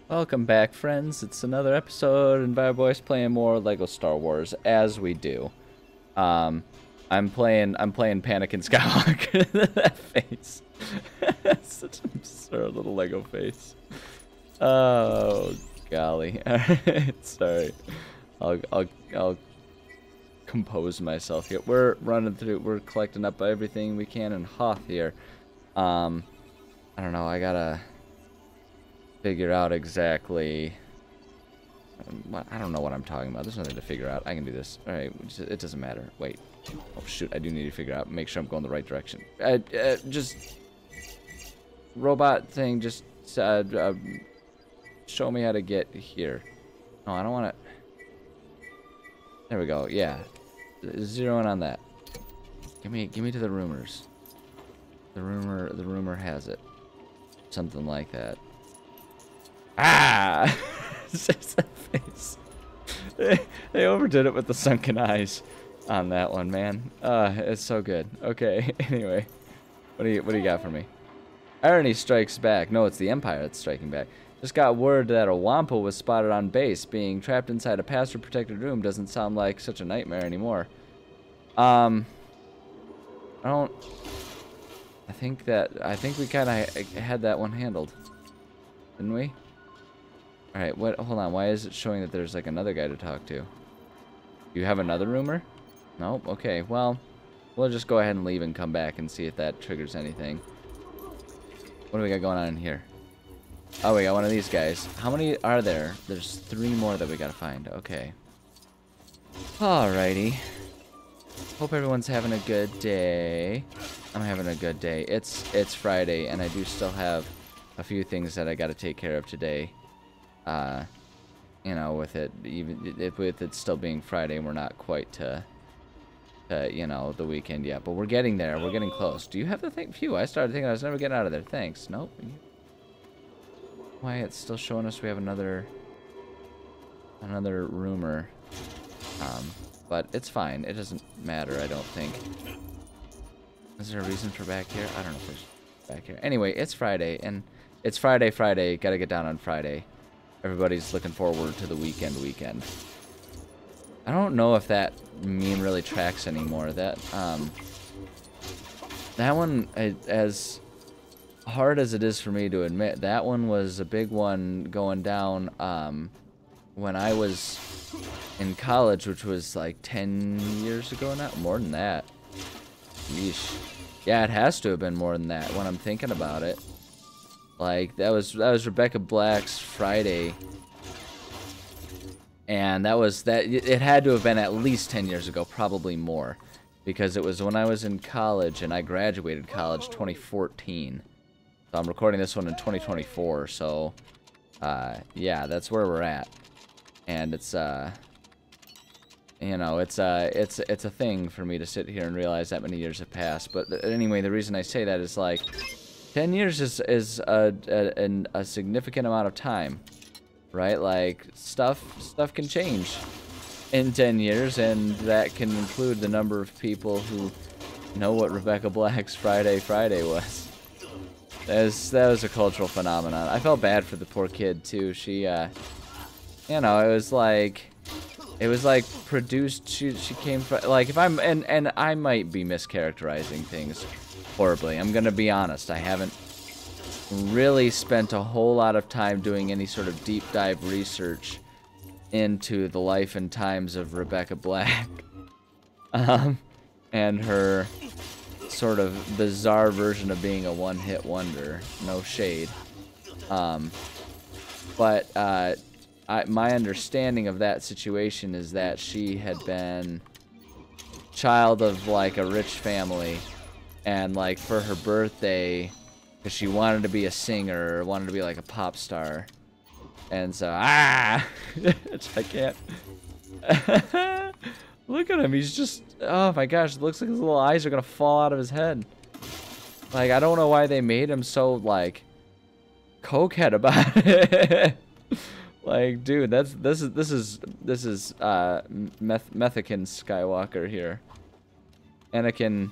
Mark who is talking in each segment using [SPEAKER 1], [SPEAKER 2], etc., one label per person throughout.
[SPEAKER 1] Welcome back, friends. It's another episode, and Boys playing more Lego Star Wars, as we do. Um, I'm playing Panic and Skywalker. That face. Such an absurd little Lego face. Oh, golly. Alright, sorry. I'll compose myself here. We're running through, we're collecting up everything we can in Hoth here. I don't know, I gotta figure out exactly. I don't know what I'm talking about. There's nothing to figure out. I can do this. All right, it doesn't matter. Wait. Oh shoot! I do need to figure out. Make sure I'm going the right direction. Just robot thing. Just show me how to get here. No, I don't want to. There we go. Yeah, zeroing on that. Give me to the rumors. The rumor has it. Something like that. Ah! It's that face. They overdid it with the sunken eyes on that one, man. It's so good. Okay, anyway. What do you got for me? Irony strikes back. No, it's the Empire that's striking back. Just got word that a Wampa was spotted on base. Being trapped inside a password-protected room doesn't sound like such a nightmare anymore. I think we kind of had that one handled. Didn't we? Alright, what? Hold on. Why is it showing that there's like another guy to talk to? You have another rumor? Nope. Okay, well, we'll just go ahead and leave and come back and see if that triggers anything. What do we got going on in here? Oh, we got one of these guys. How many are there? There's 3 more that we gotta find. Okay. Alrighty. Hope everyone's having a good day. I'm having a good day. It's Friday, and I do still have a few things that I gotta take care of today. You know, with it still being Friday, we're not quite to you know, the weekend yet, but we're getting there. We're getting close. Do you have the thing? Phew, I started thinking I was never getting out of there. Thanks. Nope. Why it's still showing us we have another rumor. But it's fine. It doesn't matter, I don't think. Is there a reason for back here? I don't know if there's back here. Anyway, it's Friday, and it's Friday. Gotta get down on Friday. Everybody's looking forward to the weekend. I don't know if that meme really tracks anymore. That one, as hard as it is for me to admit, that one was a big one going down when I was in college, which was like 10 years ago now. More than that. Yeesh. Yeah, it has to have been more than that when I'm thinking about it. Like, that was Rebecca Black's Friday. And it had to have been at least 10 years ago, probably more. Because it was when I was in college, and I graduated college 2014. So I'm recording this one in 2024, so, yeah, that's where we're at. And it's, you know, it's a thing for me to sit here and realize that many years have passed. But anyway, the reason I say that is, like, 10 years is a significant amount of time, right? Like, stuff can change in 10 years, and that can include the number of people who know what Rebecca Black's Friday was. That was a cultural phenomenon. I felt bad for the poor kid too. She, you know, it was like produced. She came from, like, if I'm, and I might be mischaracterizing things horribly. I'm gonna be honest. I haven't really spent a whole lot of time doing any sort of deep dive research into the life and times of Rebecca Black, and her sort of bizarre version of being a one-hit wonder. No shade, but my understanding of that situation is that she had been child of, like, a rich family, and, like, for her birthday, because she wanted to be a singer, wanted to be like a pop star, and so I can't. Look at him, he's just, oh my gosh, it looks like his little eyes are gonna fall out of his head. Like, I don't know why they made him so, like, cokehead about it. Like, dude, this is Methekin Skywalker here. Anakin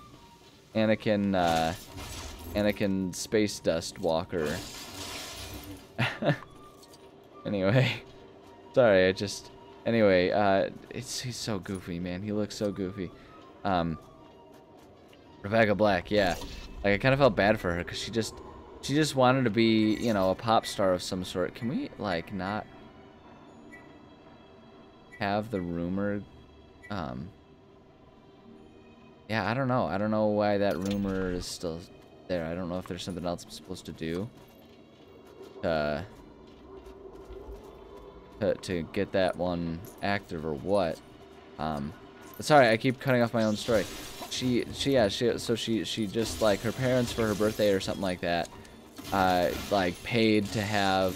[SPEAKER 1] Space Dust Walker. Anyway, sorry, I just... Anyway, he's so goofy, man. He looks so goofy. Rebecca Black, yeah. Like, I kind of felt bad for her because she just wanted to be, you know, a pop star of some sort. Can we, like, not have the rumor? Yeah, I don't know. I don't know why that rumor is still there. I don't know if there's something else I'm supposed to do to get that one active or what. Sorry, I keep cutting off my own story. She just, like, her parents for her birthday or something like that, like, paid to have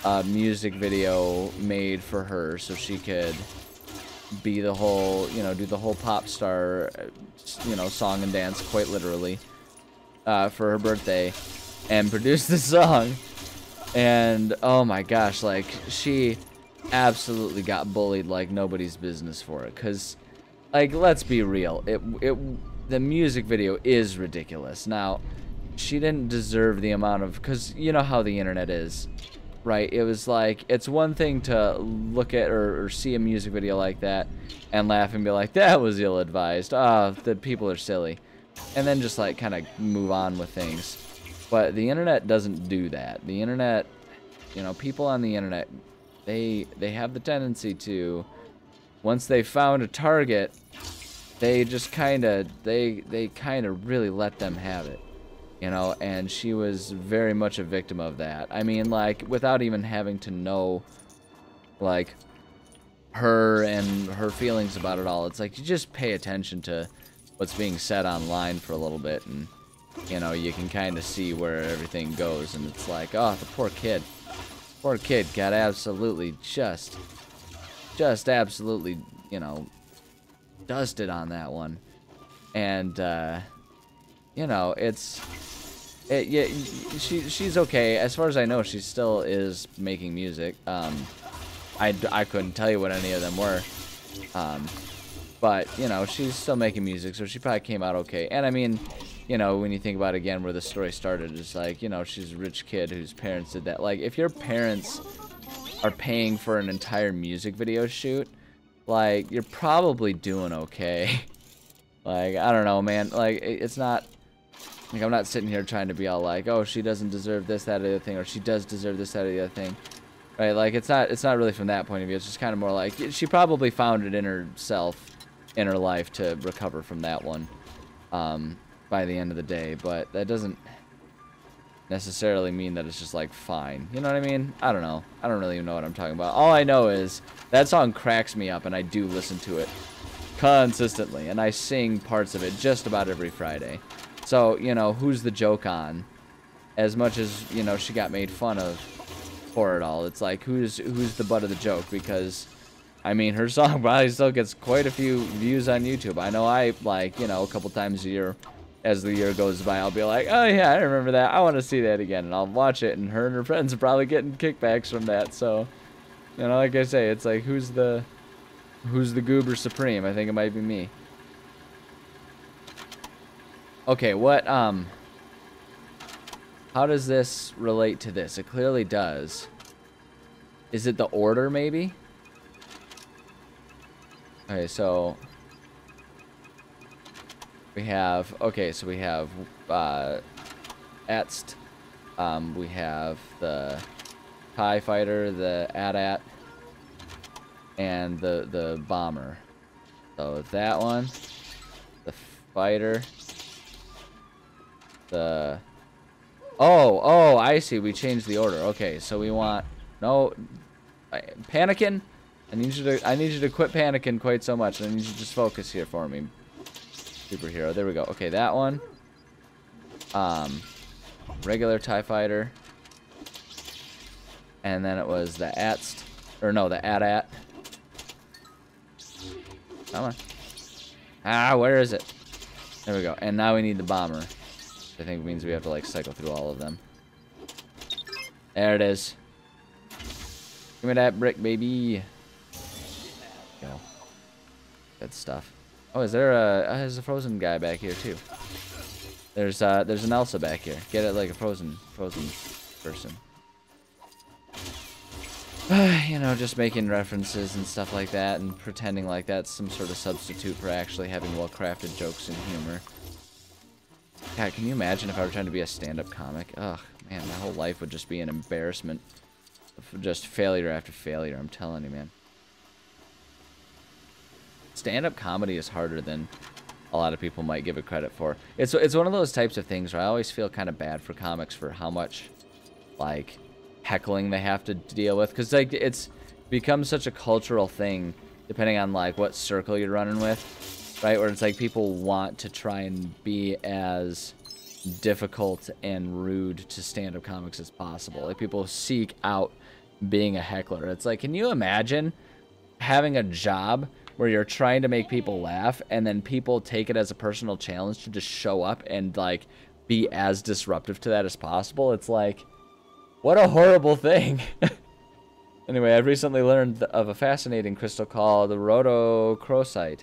[SPEAKER 1] a music video made for her so she could be the whole, you know, do the whole pop star, you know, song and dance, quite literally, for her birthday, and produce the song. And oh my gosh, like, she absolutely got bullied like nobody's business for it. Cause, like, let's be real, the music video is ridiculous. Now, she didn't deserve the amount of, cause you know how the internet is, right? It was like, it's one thing to look at or see a music video like that and laugh and be like, that was ill-advised. Oh, the people are silly. And then just, like, kind of move on with things. But the internet doesn't do that. The internet, you know, people on the internet, they have the tendency to, once they found a target, they just kind of, they kind of really let them have it, you know, and she was very much a victim of that. I mean, like, without even having to know, like, her and her feelings about it all, it's like, you just pay attention to what's being said online for a little bit, and, you know, you can kind of see where everything goes, and it's like, oh, the poor kid got absolutely just absolutely, you know, dusted on that one. And you know, yeah, she's okay as far as I know. She still is making music. I couldn't tell you what any of them were, but you know, she's still making music, so she probably came out okay. And I mean, you know, when you think about, again, where the story started, it's like, you know, she's a rich kid whose parents did that. Like, if your parents are paying for an entire music video shoot, like, you're probably doing okay. Like, I don't know, man. Like, it's not, like, I'm not sitting here trying to be all like, oh, she doesn't deserve this, that, or the other thing, or she does deserve this, that, or the other thing. Right? Like, it's not really from that point of view. It's just kind of more like, she probably found it in herself, in her life, to recover from that one. By the end of the day, but that doesn't necessarily mean that it's just, like, fine. You know what I mean? I don't know. I don't really even know what I'm talking about. All I know is that song cracks me up, and I do listen to it consistently, and I sing parts of it just about every Friday. So, you know, who's the joke on? As much as, you know, she got made fun of for it all, it's like, who's the butt of the joke? Because, I mean, her song probably still gets quite a few views on YouTube. I know I, like, you know, a couple times a year, as the year goes by, I'll be like, oh yeah, I remember that, I want to see that again, and I'll watch it, and her and her friends are probably getting kickbacks from that. So, you know, like I say, it's like, who's the goober supreme? I think it might be me. Okay, what, how does this relate to this? It clearly does. Is it the order, maybe? Okay, so we have, okay, so we have, Etst, we have the TIE Fighter, the AT-AT, and the Bomber. So that one, the Fighter, the, oh, I see, we changed the order. Okay, so we want, no, panicking? I need you to quit panicking quite so much. I need you to just focus here for me. Superhero. There we go. Okay, that one. Regular TIE Fighter. And then it was the Atst. Or no, the AT-AT. Come on. Ah, where is it? There we go. And now we need the Bomber. I think means we have to, like, cycle through all of them. There it is. Give me that brick, baby. Go. Good stuff. Oh, is there there's a frozen guy back here too. There's an Elsa back here. Get it like a frozen person. You know, just making references and stuff like that and pretending like that's some sort of substitute for actually having well-crafted jokes and humor. God, can you imagine if I were trying to be a stand-up comic? Ugh, man, my whole life would just be an embarrassment of just failure after failure, I'm telling you, man. Stand-up comedy is harder than a lot of people might give it credit for. It's one of those types of things where I always feel kind of bad for comics for how much, like, heckling they have to deal with, because like it's become such a cultural thing depending on like what circle you're running with, right, where it's like people want to try and be as difficult and rude to stand-up comics as possible. Like people seek out being a heckler. It's like, can you imagine having a job where you're trying to make people laugh and then people take it as a personal challenge to just show up and like be as disruptive to that as possible? It's like, what a horrible thing. Anyway, I've recently learned of a fascinating crystal called the rhodochrosite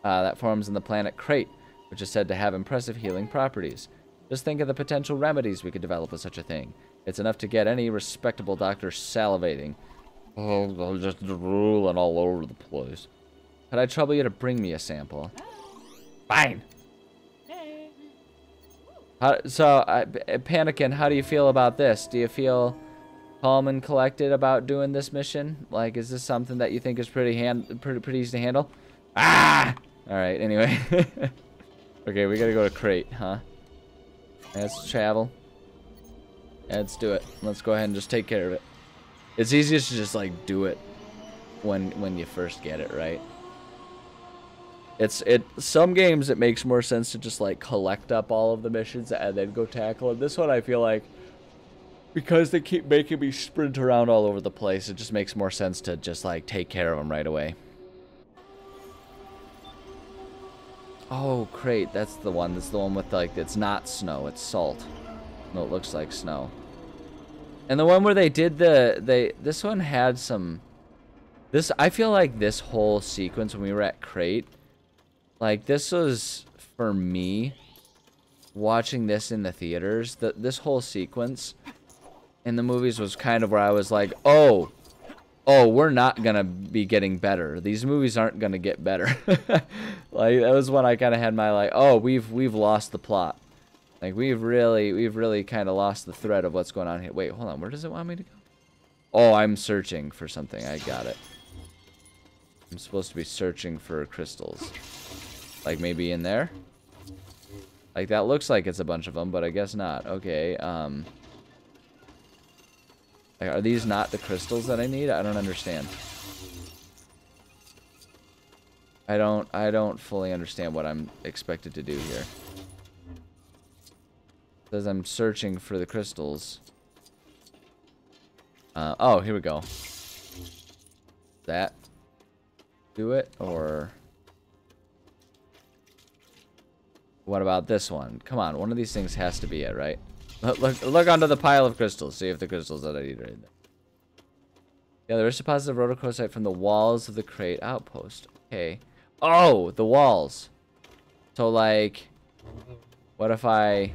[SPEAKER 1] that forms in the planet Crate, which is said to have impressive healing properties. Just think of the potential remedies we could develop with such a thing. It's enough to get any respectable doctor salivating. Oh, just drooling all over the place. Could I trouble you to bring me a sample? Fine. Panikin, how do you feel about this? Do you feel calm and collected about doing this mission? Like, is this something that you think is pretty easy to handle? Ah! Alright, anyway. Okay, we gotta go to Crate, huh? Let's travel. Let's do it. Let's go ahead and just take care of it. It's easiest to just, like, do it when you first get it, right? Some games it makes more sense to just like collect up all of the missions and then go tackle it. This one I feel like, because they keep making me sprint around all over the place, it just makes more sense to just like take care of them right away. Oh, Crate, that's the one. That's the one with like, it's not snow, it's salt. No, it looks like snow. And the one where they did this one had some, I feel like this whole sequence when we were at Crate, like, this was, for me, watching this in the theaters, this whole sequence in the movies was kind of where I was like, oh, we're not gonna be getting better. These movies aren't gonna get better. Like, that was when I kind of had my, like, oh, we've lost the plot. Like, we've really kind of lost the thread of what's going on here. Wait, hold on, where does it want me to go? Oh, I'm searching for something. I got it. I'm supposed to be searching for crystals. Like maybe in there? Like that looks like it's a bunch of them, but I guess not. Okay, are these not the crystals that I need? I don't understand. I don't fully understand what I'm expected to do here. It says I'm searching for the crystals. Oh, here we go. That do it, or what about this one? Come on, one of these things has to be it, right? Look onto the pile of crystals. See if the crystals that I need are in there. Yeah, there is deposits of rhodochrosite from the walls of the Crate outpost. Okay. Oh, the walls. So like, what if I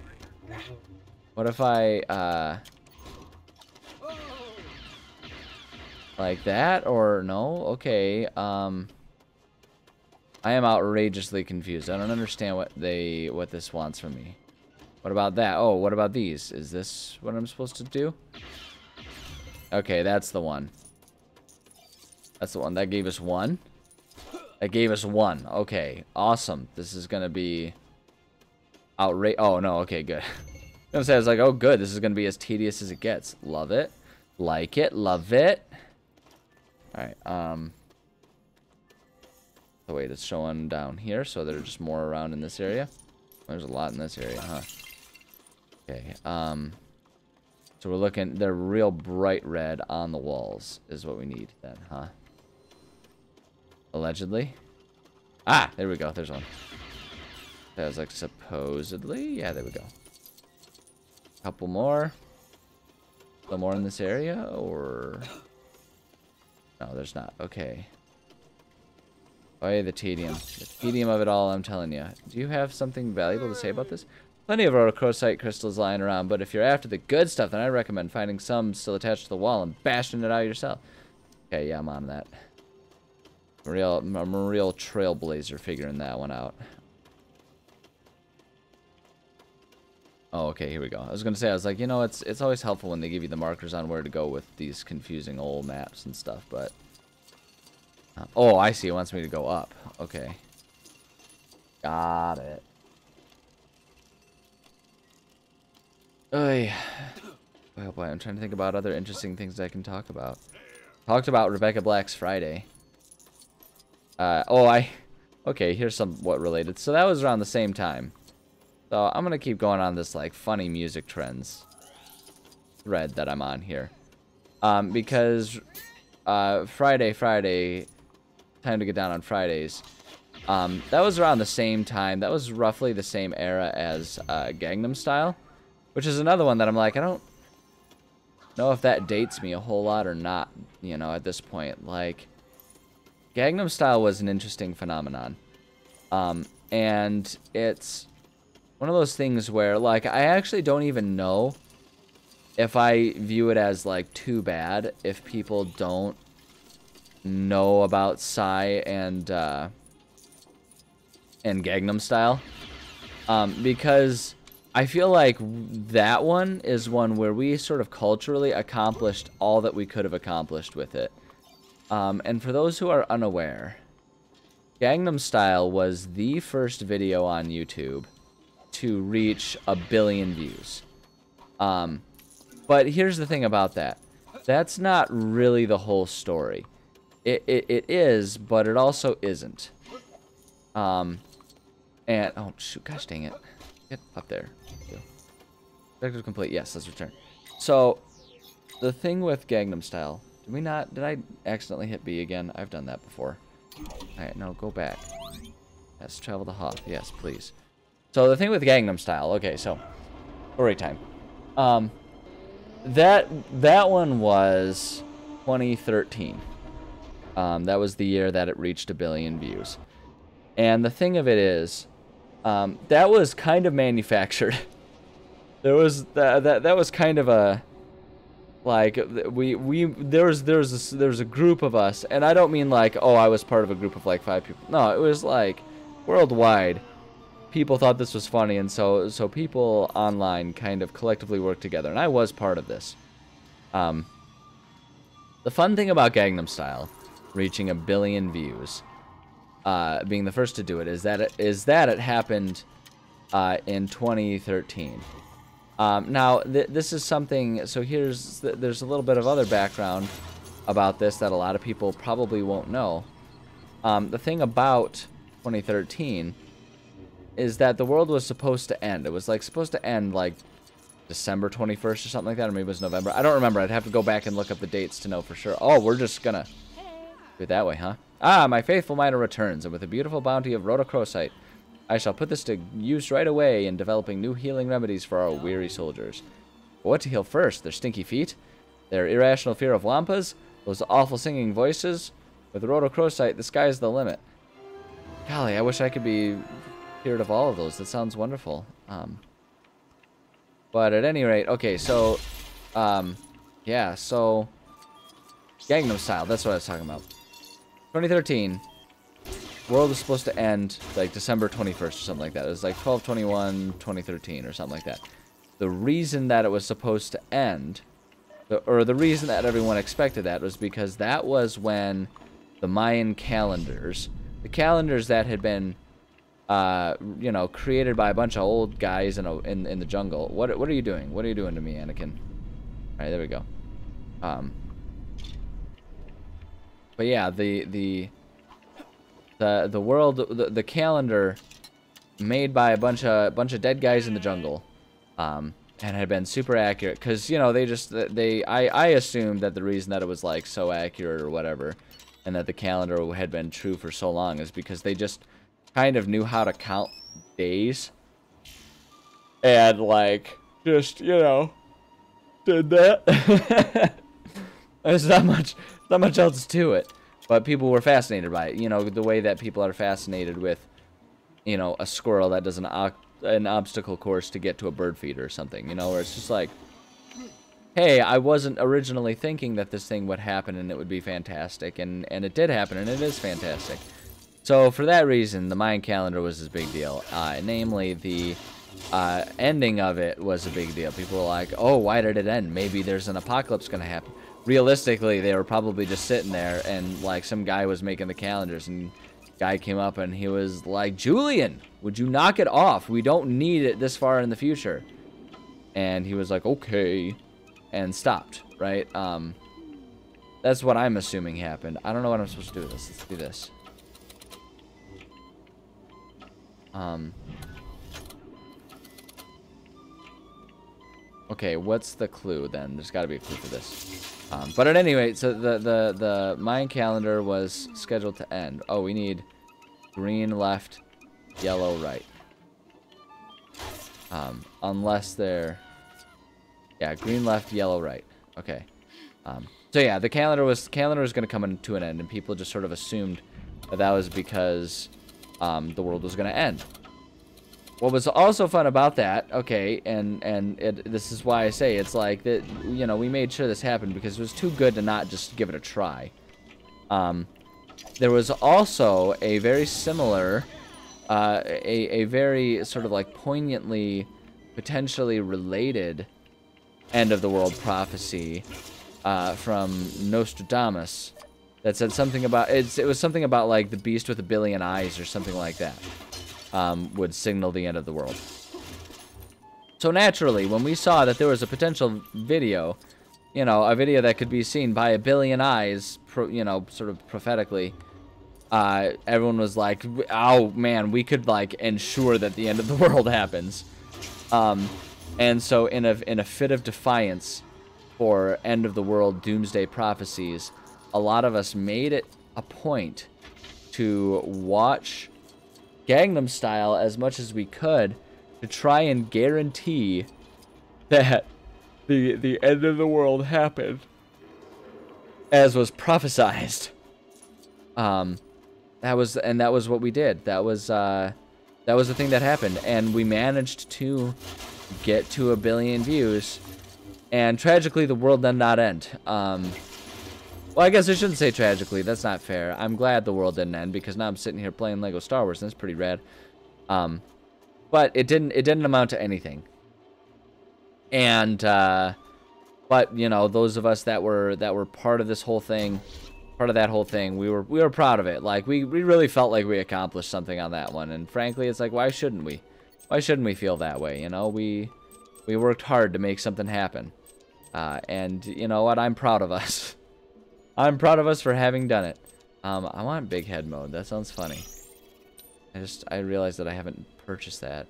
[SPEAKER 1] like that, or no? Okay. I am outrageously confused. I don't understand what this wants from me. What about that? Oh, what about these? Is this what I'm supposed to do? Okay, that's the one. That's the one. That gave us one. That gave us one. Okay, awesome. This is gonna be outrageous. Oh no. Okay, good. I was like, oh good. This is gonna be as tedious as it gets. Love it. Like it. Love it. All right. Oh wait, it's showing down here, so there's just more around in this area. There's a lot in this area, huh? Okay, so we're looking, they're real bright red on the walls is what we need then, huh? Allegedly. Ah, there we go, there's one. That was like supposedly, yeah, there we go. Couple more. Still more in this area, or? No, there's not, okay. Oh, yeah, the tedium. The tedium of it all, I'm telling you. Do you have something valuable to say about this? Plenty of rhodochrosite crystals lying around, but if you're after the good stuff, then I recommend finding some still attached to the wall and bashing it out yourself. Okay, yeah, I'm on that. I'm a real trailblazer figuring that one out. Oh, okay, here we go. I was gonna say, I was like, you know, it's always helpful when they give you the markers on where to go with these confusing old maps and stuff, but... oh, I see. It wants me to go up. Okay. Got it. Oy. Oh boy, I'm trying to think about other interesting things I can talk about. Talked about Rebecca Black's Friday. Okay, here's somewhat related. So that was around the same time. So I'm gonna keep going on this like funny music trends thread that I'm on here. Because Friday, time to get down on Fridays. That was around the same time. That was roughly the same era as Gangnam Style, which is another one that I'm like, I don't know if that dates me a whole lot or not, you know, at this point. Like, Gangnam Style was an interesting phenomenon. And it's one of those things where, like, I actually don't even know if I view it as, like, too bad if people don't know about Psy and Gangnam Style. Because I feel like that one is one where we sort of culturally accomplished all that we could have accomplished with it. And for those who are unaware, Gangnam Style was the first video on YouTube to reach 1 billion views. But here's the thing about that. That's not really the whole story. It is, but it also isn't. And, oh, shoot, gosh dang it. Get up there. Objective complete. Yes, let's return. So, the thing with Gangnam Style, did I accidentally hit B again? I've done that before. Alright, no, go back. Yes, travel to Hoth. Yes, please. So, the thing with Gangnam Style, okay, so, story time. That one was 2013. That was the year that it reached 1 billion views. And the thing of it is, that was kind of manufactured. There was that was kind of a, like, there was a group of us, and I don't mean like, oh, I was part of a group of like 5 people. No, it was like worldwide. People thought this was funny, and so people online kind of collectively worked together, and I was part of this. The fun thing about Gangnam Style reaching 1 billion views, being the first to do it, is that it happened in 2013. Now, this is something, so there's a little bit of other background about this that a lot of people probably won't know. The thing about 2013 is that the world was supposed to end. It was like supposed to end like December 21st or something like that, or maybe it was November. I don't remember. I'd have to go back and look up the dates to know for sure. Oh, we're just gonna do it that way, huh? Ah, my faithful miner returns, and with a beautiful bounty of rhodochrosite, I shall put this to use right away in developing new healing remedies for our weary soldiers. But what to heal first? Their stinky feet? Their irrational fear of lampas? Those awful singing voices? With rhodochrosite, the sky's the limit. Golly, I wish I could be cured of all of those. That sounds wonderful. But at any rate, okay, so, yeah, so, Gangnam Style, that's what I was talking about. 2013, world was supposed to end, like, December 21st or something like that. It was like 12/21/2013 or something like that. The reason that it was supposed to end, or the reason that everyone expected that, was because that was when the Mayan calendars, the calendars that had been, you know, created by a bunch of old guys in the jungle. What are you doing? What are you doing to me, Anakin? All right, there we go. But yeah, the world, the calendar made by a bunch of dead guys in the jungle, and had been super accurate, because, you know, I assumed that the reason that it was like so accurate or whatever, and that the calendar had been true for so long, is because they just kind of knew how to count days, and like just, you know, did that. There's not much else to it, but people were fascinated by it. You know, the way that people are fascinated with, you know, a squirrel that does an an obstacle course to get to a bird feeder or something, you know, where it's just like, hey, I wasn't originally thinking that this thing would happen and it would be fantastic, and it did happen, and it is fantastic. So for that reason, the Mayan calendar was this big deal. Namely, the ending of it was a big deal. People were like, oh, why did it end? Maybe there's an apocalypse going to happen. Realistically, they were probably just sitting there, and like some guy was making the calendars, and guy came up and he was like, Julian, would you knock it off? We don't need it this far in the future. And he was like, okay, and stopped, right? That's what I'm assuming happened. I don't know what I'm supposed to do with this. Let's do this. Okay, what's the clue then? There's got to be a clue for this. But at any rate, so the Mayan calendar was scheduled to end. Oh, we need green left, yellow right. Unless they're... Yeah, green left, yellow right. Okay. So yeah, the calendar was going to come to an end, and people just sort of assumed that that was because the world was going to end. What was also fun about that, okay, and this is why I say it's like that, you know, we made sure this happened because it was too good to not just give it a try. There was also a very similar, a very sort of like poignantly, potentially related end of the world prophecy from Nostradamus that said something about it was something about like the beast with a billion eyes or something like that. Would signal the end of the world. So naturally, when we saw that there was a potential video, you know, a video that could be seen by a billion eyes, you know, sort of prophetically, everyone was like, oh man, we could like ensure that the end of the world happens. And so in a fit of defiance for end of the world doomsday prophecies, a lot of us made it a point to watch Gangnam Style as much as we could to try and guarantee that the end of the world happened as was prophesized. That was what we did. That was the thing that happened, and we managed to get to 1 billion views, and tragically the world did not end. Well, I guess I shouldn't say tragically. That's not fair. I'm glad the world didn't end because now I'm sitting here playing Lego Star Wars, and that's pretty rad. But it didn't amount to anything. And but you know, those of us that were part of this whole thing, part of that whole thing, we were proud of it. Like we really felt like we accomplished something on that one. And frankly, it's like, why shouldn't we? Why shouldn't we feel that way? You know, we worked hard to make something happen. And you know what? I'm proud of us. I'm proud of us for having done it. I want big head mode. That sounds funny. I realized that I haven't purchased that.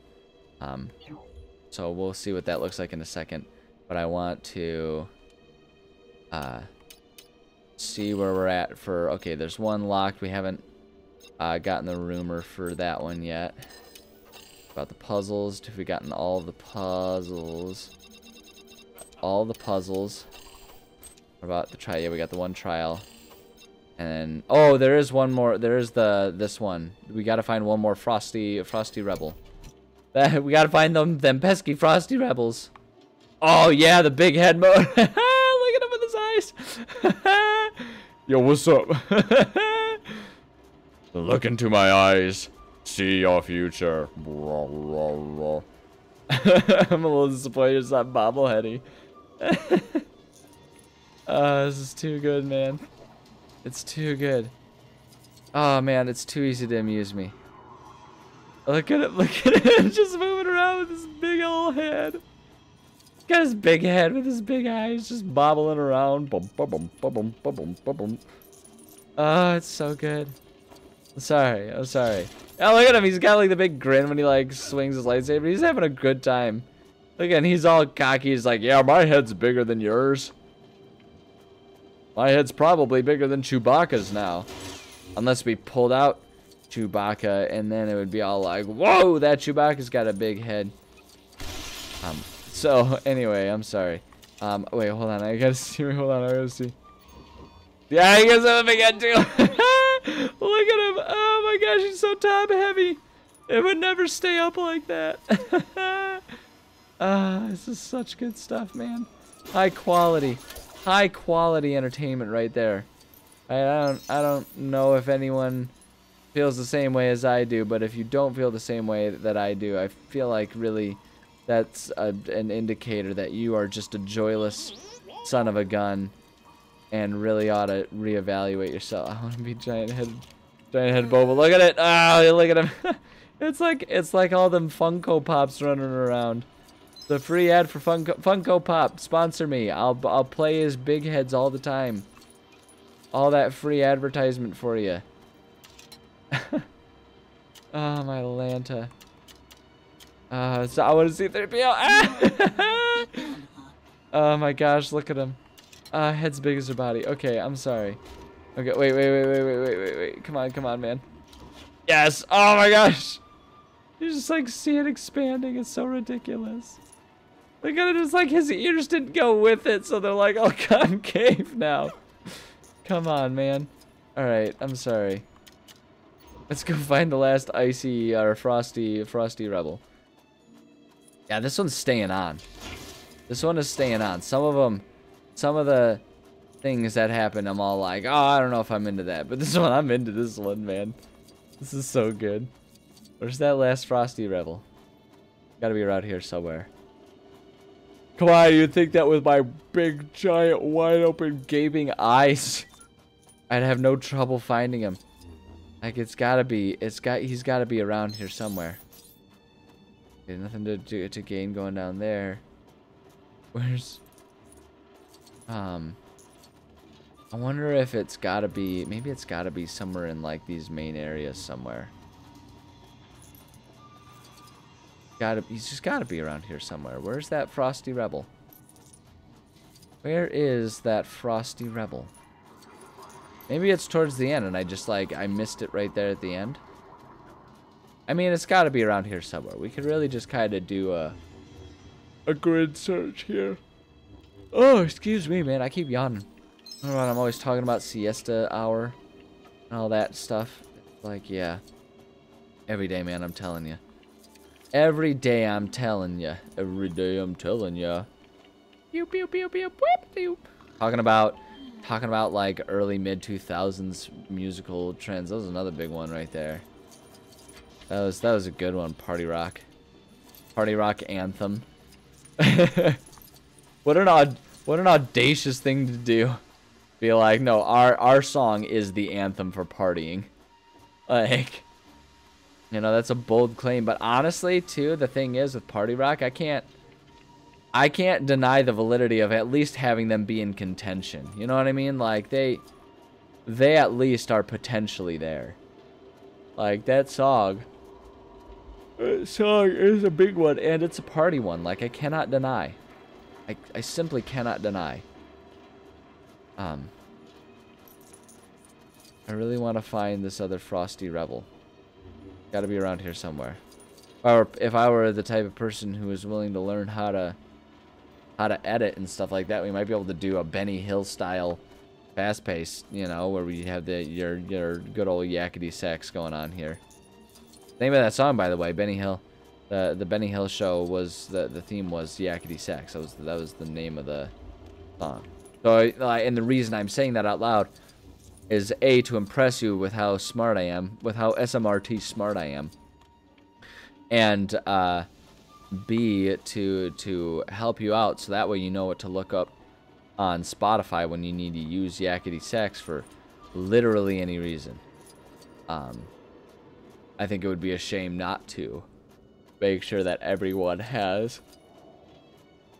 [SPEAKER 1] So we'll see what that looks like in a second. But I want to see where we're at for... Okay, there's one locked. We haven't gotten the rumor for that one yet. About the puzzles. Have we gotten all the puzzles? All the puzzles. We're about to try. Yeah, we got the one trial. And then, oh, there is one more. There is this one. We got to find one more Frosty Rebel. We got to find them pesky Frosty Rebels. Oh yeah, the big head mode. Look at him with his eyes. Yo, what's up? Look into my eyes. See your future. I'm a little disappointed it's not bobbleheady. This is too good, man. It's too good. Oh man, it's too easy to amuse me. Look at it, just moving around with his big old head. He's got his big head with his big eyes just bobbling around. Bum, bum, bum, bum, bum, bum, bum, bum. Oh, it's so good. I'm sorry. Oh, look at him. He's got like the big grin when he like swings his lightsaber. He's having a good time. Look at him. He's all cocky. He's like, yeah, my head's bigger than yours. My head's probably bigger than Chewbacca's now. Unless we pulled out Chewbacca, and then it would be all like, whoa, that Chewbacca's got a big head. So, anyway, I'm sorry. Wait, hold on. I gotta see. Hold on. I gotta see. Yeah, he gets a big head, too. Look at him. Oh, my gosh. He's so top heavy. It would never stay up like that. This is such good stuff, man. High quality entertainment right there. I don't know if anyone feels the same way as I do, but if you don't feel the same way that I do, I feel like really that's an indicator that you are just a joyless son of a gun and really ought to reevaluate yourself. I want to be giant head Boba. Look at it. Oh, look at him. It's like all them Funko Pops running around. The free ad for Funko Pop. Sponsor me. I'll play as big heads all the time. All that free advertisement for you. Oh, my Lanta. So I want to see 3PO. Oh my gosh, look at him. Head's big as her body. Okay, I'm sorry. Okay, wait. Come on, man. Yes. Oh my gosh. You just like see it expanding. It's so ridiculous. Look at it. It's like his ears didn't go with it, so they're like all concave now. Come on, man. All right, I'm sorry. Let's go find the last icy or frosty rebel. Yeah, this one's staying on. This one is staying on. Some of the things that happen, I'm all like, oh, I don't know if I'm into that. But this one, I'm into this one, man. This is so good. Where's that last frosty rebel? Gotta be around here somewhere. Come on, you'd think that with my big, giant, wide open, gaping eyes, I'd have no trouble finding him. Like, he's gotta be around here somewhere. Okay, nothing to gain going down there. Where's... I wonder if it's gotta be... Maybe it's gotta be somewhere in, like, these main areas somewhere. He's just gotta be around here somewhere. Where's that Frosty Rebel? Where is that Frosty Rebel? Maybe it's towards the end and I missed it right there at the end. I mean, it's gotta be around here somewhere. We could really just kind of do a grid search here. Oh, excuse me, man. I keep yawning. I don't know, I'm always talking about siesta hour and all that stuff. Like, yeah. Every day, man, I'm telling you. Every day I'm telling you. Every day I'm telling you. Pew, pew, pew, pew, pew, pew. Talking about like early mid 2000s musical trends. That was another big one right there. That was a good one. Party rock anthem. What an audacious thing to do. Be like, no, our song is the anthem for partying. Like, you know, that's a bold claim, but honestly, too, the thing is with party rock, I can't deny the validity of at least having them be in contention. You know what I mean? Like, they at least are potentially there. Like, that song is a big one, and it's a party one. Like, I cannot deny. I simply cannot deny. I really want to find this other Frosty Rebel. Gotta be around here somewhere. Or if I were the type of person who is willing to learn how to edit and stuff like that, we might be able to do a Benny Hill style fast pace, you know, where we have your good old yakety sax going on here. Name of that song, by the way, Benny Hill. The Benny Hill show was the theme was yakety sax. That was the name of the song. So and the reason I'm saying that out loud is A, to impress you with how smart I am, with how SMRT smart I am, and B, to help you out so that way you know what to look up on Spotify when you need to use yakety sax for literally any reason. I think it would be a shame not to make sure that everyone has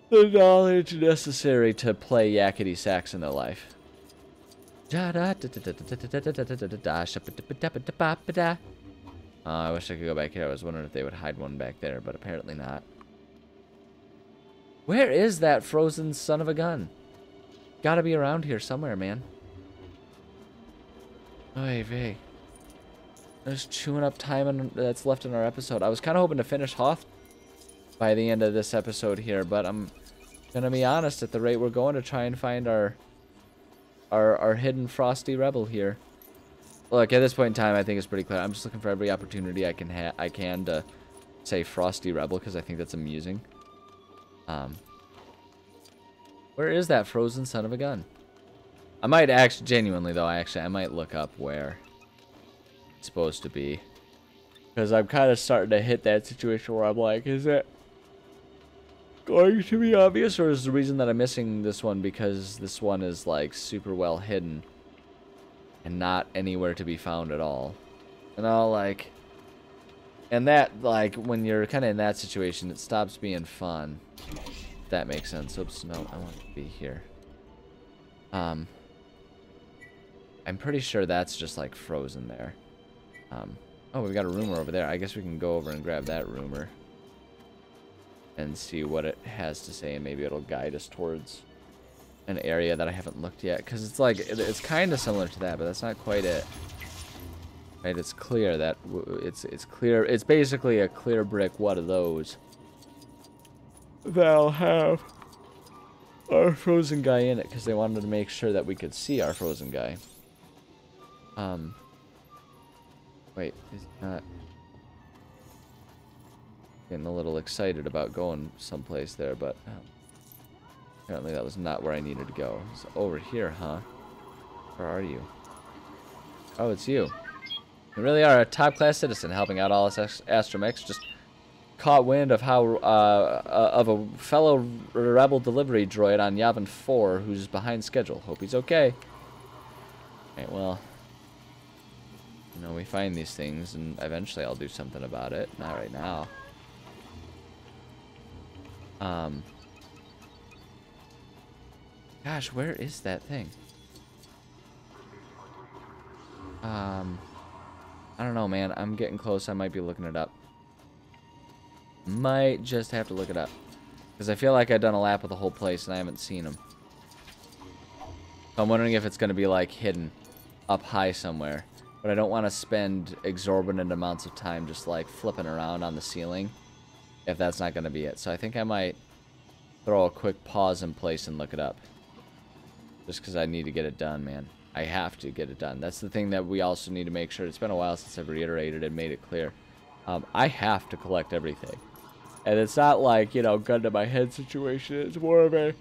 [SPEAKER 1] the knowledge necessary to play yakety sax in their life. I wish I could go back here. I was wondering if they would hide one back there, but apparently not. Where is that frozen son of a gun? Gotta be around here somewhere, man. Oy vey. Just chewing up time that's left in our episode. I was kind of hoping to finish Hoth by the end of this episode here, but I'm gonna be honest, at the rate we're going to try and find our hidden Frosty Rebel here. Look, at this point in time, I think it's pretty clear. I'm just looking for every opportunity I can to say Frosty Rebel, because I think that's amusing. Where is that frozen son of a gun? I might actually, genuinely though, I might look up where it's supposed to be. Because I'm kind of starting to hit that situation where I'm like, is it going to be obvious, or is the reason that I'm missing this one because this one is like super well hidden and not anywhere to be found at all? You know, like, and that, like, when you're kind of in that situation, it stops being fun. If that makes sense. Oops, no, I want to be here. I'm pretty sure that's just like frozen there. Oh, we've got a rumor over there. I guess we can go over and grab that rumor and see what it has to say, and maybe it'll guide us towards an area that I haven't looked yet, because it's like it's kind of similar to that, but that's not quite it. Right? It's clear that it's clear. It's basically a clear brick. What are those? That'll have our frozen guy in it, because they wanted to make sure that we could see our frozen guy. Wait, is he not getting a little excited about going someplace there, but apparently that was not where I needed to go. It's over here, huh? Where are you? Oh, it's you. You really are a top-class citizen, helping out all us astromechs. Just caught wind of how of a fellow rebel delivery droid on Yavin 4 who's behind schedule. Hope he's okay. Alright, well, you know, we find these things, and eventually I'll do something about it. Not right now. Gosh, where is that thing? I don't know, man. I'm getting close. I might be looking it up. Might just have to look it up, because I feel like I've done a lap of the whole place and I haven't seen them. So I'm wondering if it's going to be like hidden up high somewhere. But I don't want to spend exorbitant amounts of time just like flipping around on the ceiling if that's not going to be it. So I think I might throw a quick pause in place and look it up. Just because I need to get it done, man. I have to get it done. That's the thing that we also need to make sure. It's been a while since I've reiterated and made it clear. I have to collect everything. And it's not like, you know, gun to my head situation. It's more of a,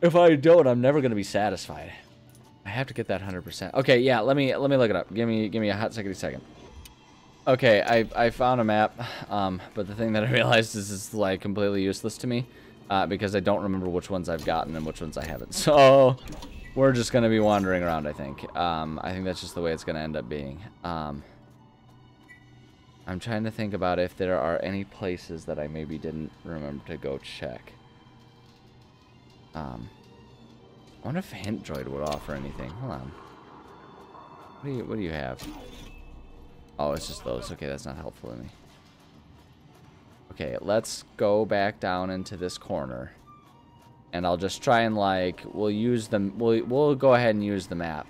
[SPEAKER 1] if I don't, I'm never going to be satisfied. I have to get that 100%. Okay, yeah, let me look it up. Give me a hot second. Okay, I found a map, but the thing that I realized is it's like completely useless to me, because I don't remember which ones I've gotten and which ones I haven't. So we're just gonna be wandering around, I think. I think that's just the way it's gonna end up being. I'm trying to think about if there are any places that I maybe didn't remember to go check. I wonder if Hint Droid would offer anything. Hold on. What do you have? Oh, it's just those. Okay, that's not helpful to me. Okay, let's go back down into this corner. And I'll just try and like we'll go ahead and use the map.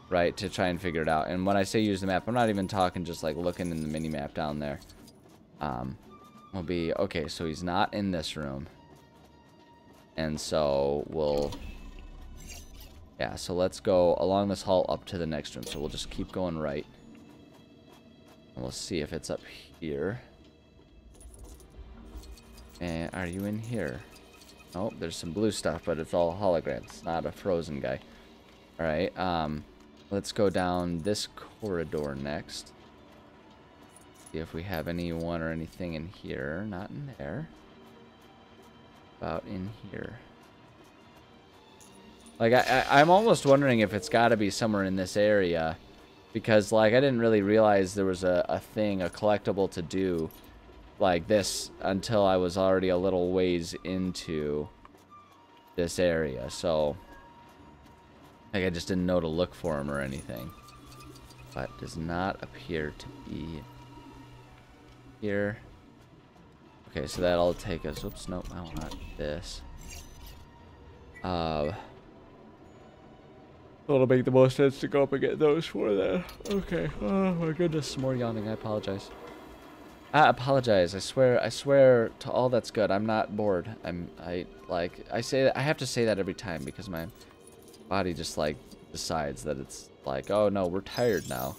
[SPEAKER 1] Right, to try and figure it out. And when I say use the map, I'm not even talking just like looking in the mini map down there. We'll be okay, so he's not in this room. And so we'll, yeah, so let's go along this hall up to the next room. So we'll just keep going right. And we'll see if it's up here. And are you in here? Oh, there's some blue stuff, but it's all holograms. It's not a frozen guy. Alright, let's go down this corridor next. See if we have anyone or anything in here. Not in there. About in here. Like, I'm almost wondering if it's got to be somewhere in this area. Because, like, I didn't really realize there was a thing, a collectible to do like this until I was already a little ways into this area. So, like, I just didn't know to look for him or anything. But does not appear to be here. Okay, so that'll take us. Oops, nope, I want this. It'll make the most sense to go up and get those for that. Okay. Oh my goodness, more yawning. I apologize. I apologize. I swear to all that's good. I'm not bored. I say that, I have to say that every time because my body just decides that it's like, oh no, we're tired now.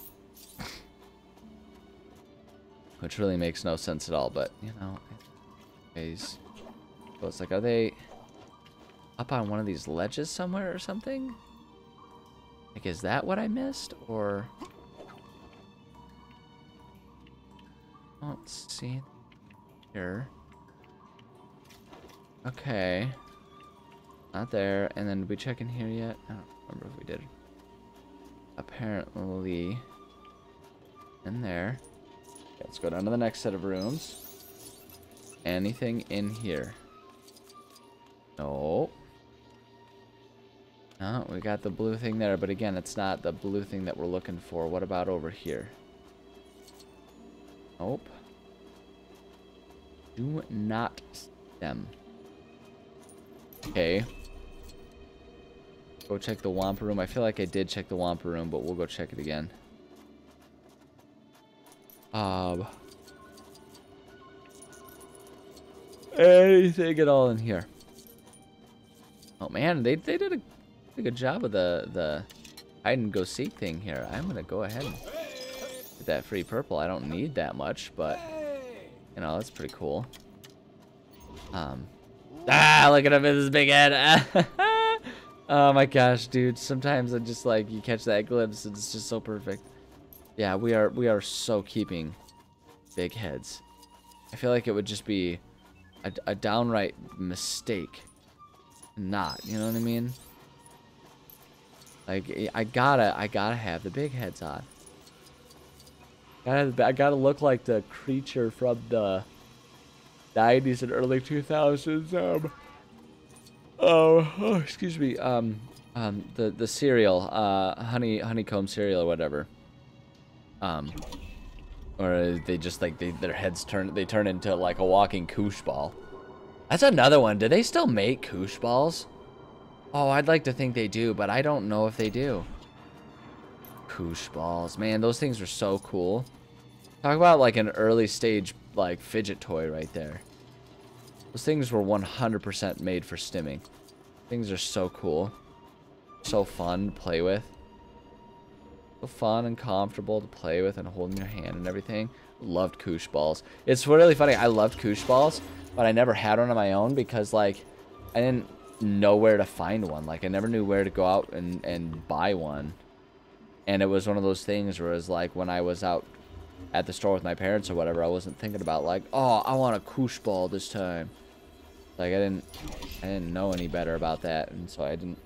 [SPEAKER 1] Which really makes no sense at all, but, you know, anyways. So it's like, are they up on one of these ledges somewhere or something? Like, is that what I missed, or... I don't see here. Okay. Not there. And then did we check in here yet? I don't remember if we did. Apparently in there. Okay, let's go down to the next set of rooms. Anything in here? No. No, we got the blue thing there, but again, it's not the blue thing that we're looking for. What about over here? Nope. Do not see them. Okay. Go check the Wampa room. I feel like I did check the Wampa room, but we'll go check it again. Anything at all in here? Oh man, they did a good job of the hide and go seek thing here. I'm gonna go ahead and get that free purple. I don't need that much, but you know, that's pretty cool. Look at him with his big head. Oh my gosh, dude. Sometimes I just like, you catch that glimpse and it's just so perfect. Yeah, we are so keeping big heads. I feel like it would just be a downright mistake not, you know what I mean? Like, I gotta have the big heads on. I gotta look like the creature from the 90s and early 2000s. Excuse me. The cereal, honeycomb cereal or whatever. Or they just like their heads turn into like a walking koosh ball. That's another one. Do they still make koosh balls? Oh, I'd like to think they do, but I don't know if they do. Koosh balls, man, those things were so cool. Talk about like an early stage like fidget toy right there. Those things were 100% made for stimming. Things are so cool. So fun to play with. So fun and comfortable to play with and hold in your hand and everything. Loved koosh balls. It's really funny. I loved koosh balls, but I never had one on my own because like I didn't know where to find one. Like I never knew where to go out and buy one. And it was one of those things where it was like when I was out at the store with my parents or whatever, I wasn't thinking about like, oh, I want a koosh ball this time. Like I didn't know any better about that, and so I didn't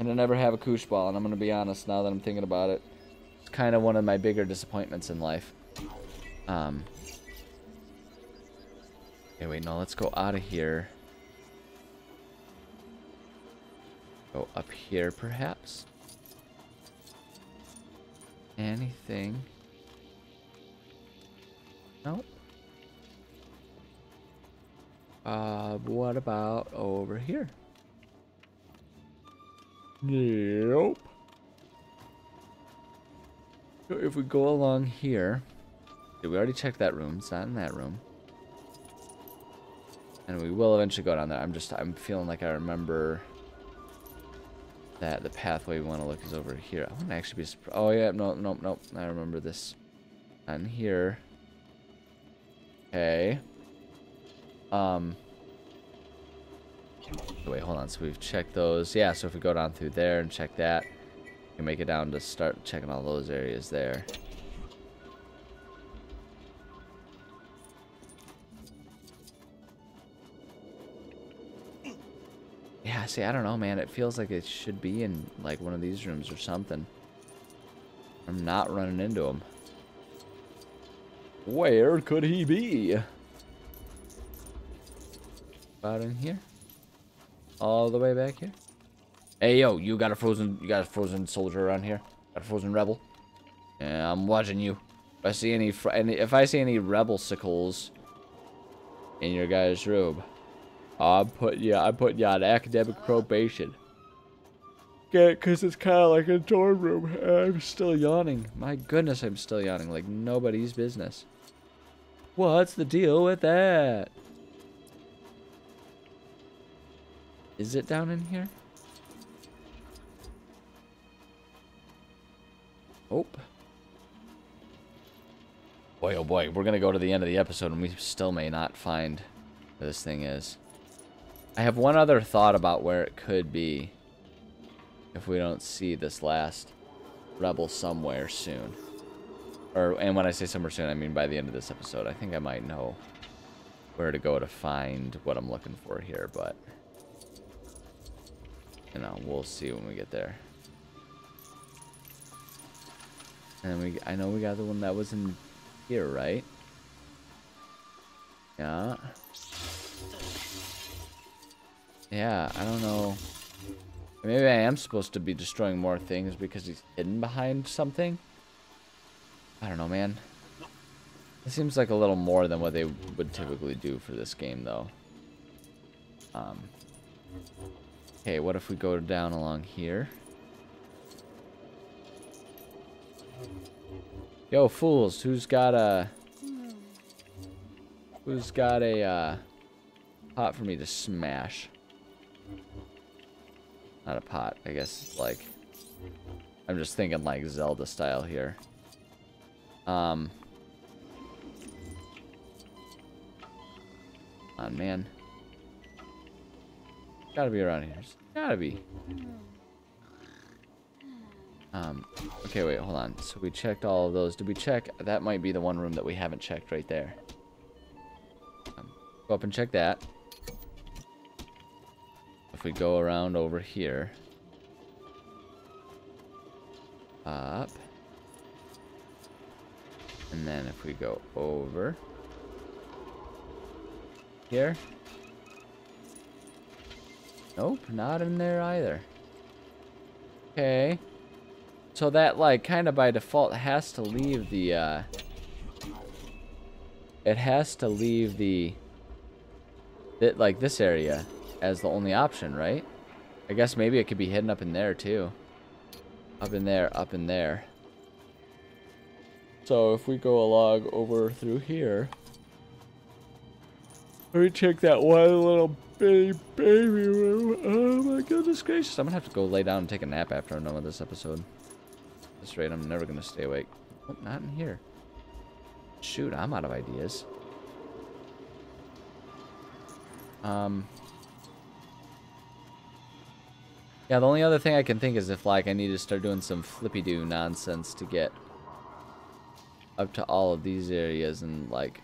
[SPEAKER 1] ever have a koosh ball. And I'm gonna be honest, now that I'm thinking about it, it's kind of one of my bigger disappointments in life. Okay, wait, no, let's go out of here. Go up here, perhaps. Anything? Nope. What about over here? Nope. So if we go along here, did we already check that room? It's not in that room. And we will eventually go down there. I'm feeling like I remember that the pathway we want to look is over here. I wouldn't actually be surprised. Oh yeah, nope. I remember this. Not in here. Okay. Wait, hold on. So we've checked those. Yeah, so if we go down through there and check that, we can make it down to start checking all those areas there. Yeah, see, I don't know, man. It feels like it should be in, like, one of these rooms or something. I'm not running into him. Where could he be? About in here? All the way back here? Hey, yo, you got a frozen soldier around here? Got a frozen rebel? Yeah, I'm watching you. If I see any rebel sickles in your guys' room, I'm putting you on academic probation. Okay, because it's kind of like a dorm room. I'm still yawning. My goodness, I'm still yawning like nobody's business. What's the deal with that? Is it down in here? Oh. Boy, oh boy. We're going to go to the end of the episode and we still may not find where this thing is. I have one other thought about where it could be if we don't see this last rebel somewhere soon. And when I say somewhere soon, I mean by the end of this episode. I think I might know where to go to find what I'm looking for here, but you know, we'll see when we get there. And I know we got the one that was in here, right? Yeah. Yeah, I don't know. Maybe I am supposed to be destroying more things because he's hidden behind something. I don't know, man. It seems like a little more than what they would typically do for this game, though. Okay, what if we go down along here? Yo, fools, who's got a pot for me to smash? Not a pot, I guess it's like, I'm just thinking like Zelda style here. On, man. Gotta be around here. Gotta be. Okay, wait, hold on. So we checked all of those. Did we check? That might be the one room that we haven't checked right there. Go up and check that. If we go around over here. Up. And then if we go over here. Nope, not in there either. Okay. So that, like, kind of by default has to leave the, it has to leave like, this area as the only option, right? I guess maybe it could be hidden up in there, too. Up in there, up in there. So if we go along over through here. Let me check that one little baby room. Oh my goodness gracious. I'm gonna have to go lay down and take a nap after I'm done with this episode. At this rate, I'm never gonna stay awake. Oh, not in here. Shoot, I'm out of ideas. Yeah, the only other thing I can think is if, like, I need to start doing some flippy-doo nonsense to get up to all of these areas and, like,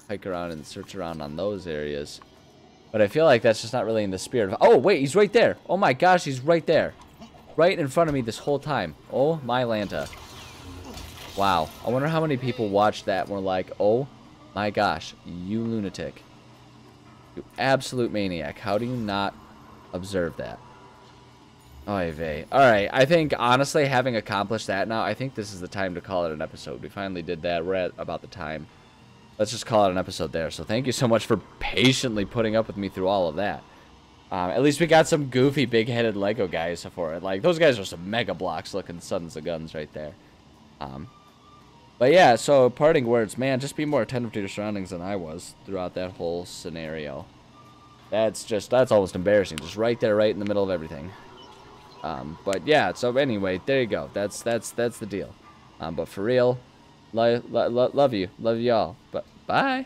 [SPEAKER 1] hike around and search around on those areas. But I feel like that's just not really in the spirit of... Oh, wait, he's right there. Oh, my gosh, he's right there. Right in front of me this whole time. Oh, my Lanta. Wow. I wonder how many people watched that and were like, oh, my gosh, you lunatic. You absolute maniac. How do you not observe that? Oy vey. Alright, I think, honestly, having accomplished that now, I think this is the time to call it an episode. We finally did that. We're at about the time. Let's just call it an episode there. So thank you so much for patiently putting up with me through all of that. At least we got some goofy, big-headed Lego guys for it. Like, those guys are some Mega Bloks looking sons of guns right there. But yeah, so parting words. Man, just be more attentive to your surroundings than I was throughout that whole scenario. That's almost embarrassing. Just right there, right in the middle of everything. But yeah, so anyway, there you go. That's the deal. But for real, love you. Love y'all. But bye.